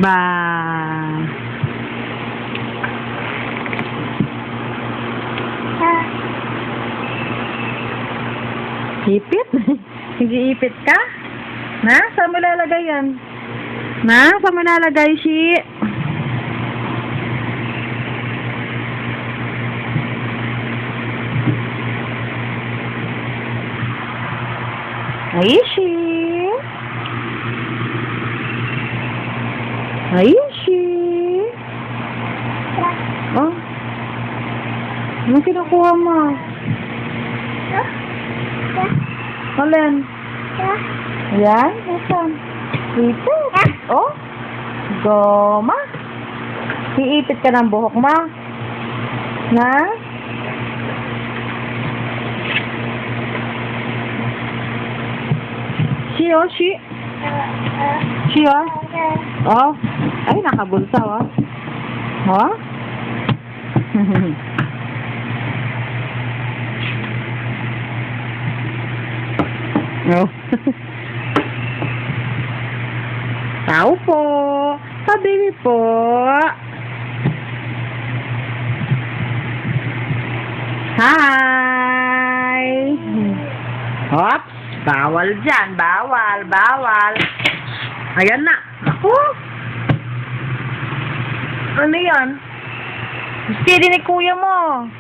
Ba. Ipit? Nag-iipit ka? Na? Saan mo lalagay yan? Na? Saan mo lalagay, Shi? Ay, Shi? Ay, Shi? Oh? Anong kinukuha mo? Alin? Ayan? Ayan? Ipit? Oh? Goma? Iipit ka ng buhok mo? Na? Si, oh, si. Si, oh. Oh. Ay, nakabulsa, oh. Oh? Oh. Tao po. Pabili po. Hi. Hops. Bawal dyan. Bawal. Bawal. Ayan na. Ako. Ano yan? Steady ni kuya mo.